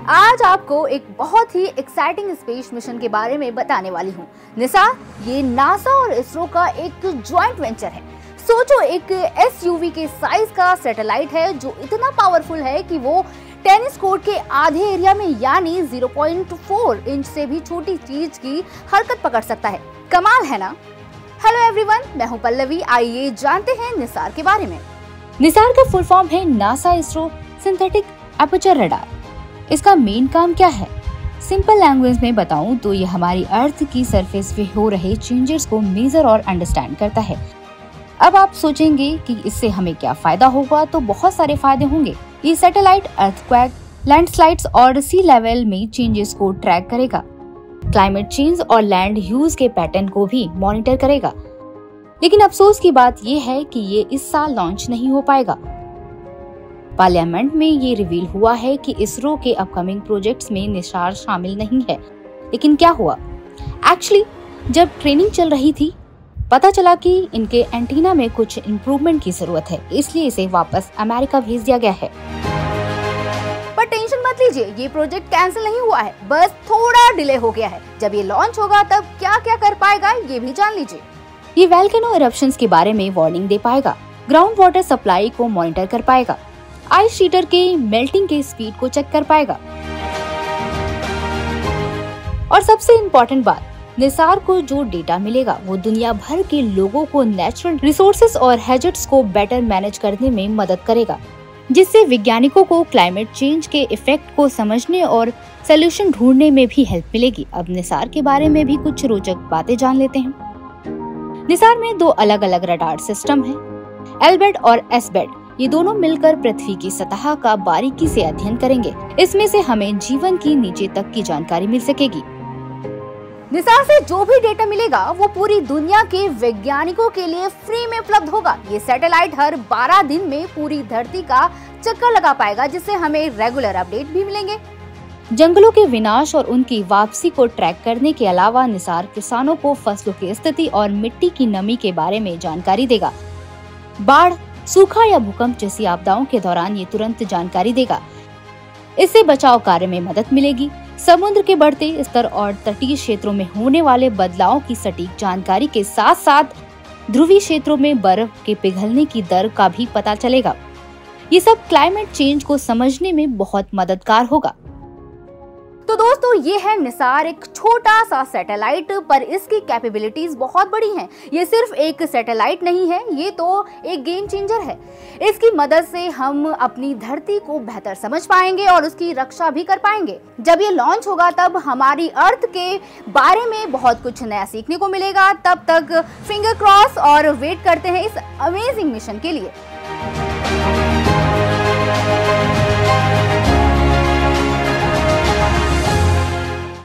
आज आपको एक बहुत ही एक्साइटिंग स्पेस मिशन के बारे में बताने वाली हूँ। निसार ये नासा और इसरो का एक ज्वाइंट वेंचर है। सोचो, एक एसयूवी के साइज का सैटेलाइट है जो इतना पावरफुल है कि वो टेनिस कोर्ट के आधे एरिया में यानी 0.4 इंच से भी छोटी चीज की हरकत पकड़ सकता है। कमाल है ना। हेलो एवरीवन, मैं हूँ पल्लवी। आइए जानते हैं निसार के बारे में। निसार का फुल फॉर्म है NASA ISRO synthetic aperture radar. इसका मेन काम क्या है? सिंपल लैंग्वेज में बताऊं तो ये हमारी अर्थ की सरफेस पे हो रहे चेंजेस को मेजर और अंडरस्टैंड करता है। अब आप सोचेंगे कि इससे हमें क्या फायदा होगा, तो बहुत सारे फायदे होंगे। ये सैटेलाइट अर्थक्वेक, लैंडस्लाइड्स और सी लेवल में चेंजेस को ट्रैक करेगा, क्लाइमेट चेंज और लैंड यूज के पैटर्न को भी मॉनिटर करेगा। लेकिन अफसोस की बात ये है कि ये इस साल लॉन्च नहीं हो पाएगा। पार्लियामेंट में ये रिवील हुआ है कि इसरो के अपकमिंग प्रोजेक्ट्स में निसार शामिल नहीं है। लेकिन क्या हुआ? एक्चुअली जब ट्रेनिंग चल रही थी, पता चला कि इनके एंटीना में कुछ इम्प्रूवमेंट की जरूरत है, इसलिए इसे वापस अमेरिका भेज दिया गया है। पर टेंशन मत लीजिए, ये प्रोजेक्ट कैंसिल नहीं हुआ है, बस थोड़ा डिले हो गया है। जब ये लॉन्च होगा तब क्या क्या कर पाएगा ये भी जान लीजिए। ये वोल्केनो इरप्शंस के बारे में वार्निंग दे पाएगा, ग्राउंड वाटर सप्लाई को मॉनिटर कर पाएगा, आइस शीटर के मेल्टिंग के स्पीड को चेक कर पाएगा। और सबसे इम्पोर्टेंट बात, निसार को जो डेटा मिलेगा वो दुनिया भर के लोगों को नेचुरल रिसोर्सेज और हैजर्ड्स को बेटर मैनेज करने में मदद करेगा, जिससे वैज्ञानिकों को क्लाइमेट चेंज के इफेक्ट को समझने और सोल्यूशन ढूंढने में भी हेल्प मिलेगी। अब निसार के बारे में भी कुछ रोचक बातें जान लेते हैं। निसार में दो अलग अलग रडार सिस्टम है, एल-बेड और एस-बेड। ये दोनों मिलकर पृथ्वी की सतह का बारीकी से अध्ययन करेंगे। इसमें से हमें जीवन की नीचे तक की जानकारी मिल सकेगी। निसार से जो भी डेटा मिलेगा वो पूरी दुनिया के वैज्ञानिकों के लिए फ्री में उपलब्ध होगा। ये सैटेलाइट हर 12 दिन में पूरी धरती का चक्कर लगा पाएगा, जिससे हमें रेगुलर अपडेट भी मिलेंगे। जंगलों के विनाश और उनकी वापसी को ट्रैक करने के अलावा निसार किसानों को फसलों की स्थिति और मिट्टी की नमी के बारे में जानकारी देगा। बाढ़, सूखा या भूकंप जैसी आपदाओं के दौरान ये तुरंत जानकारी देगा। इससे बचाव कार्य में मदद मिलेगी। समुद्र के बढ़ते स्तर और तटीय क्षेत्रों में होने वाले बदलावों की सटीक जानकारी के साथ साथ ध्रुवीय क्षेत्रों में बर्फ के पिघलने की दर का भी पता चलेगा। ये सब क्लाइमेट चेंज को समझने में बहुत मददगार होगा। तो दोस्तों, ये है निसार, एक छोटा सा सैटेलाइट, पर इसकी कैपेबिलिटीज बहुत बड़ी हैं। ये सिर्फ एक सैटेलाइट नहीं है, ये तो एक गेम चेंजर है। इसकी मदद से हम अपनी धरती को बेहतर समझ पाएंगे और उसकी रक्षा भी कर पाएंगे। जब ये लॉन्च होगा तब हमारी अर्थ के बारे में बहुत कुछ नया सीखने को मिलेगा। तब तक फिंगर क्रॉस और वेट करते हैं इस अमेजिंग मिशन के लिए।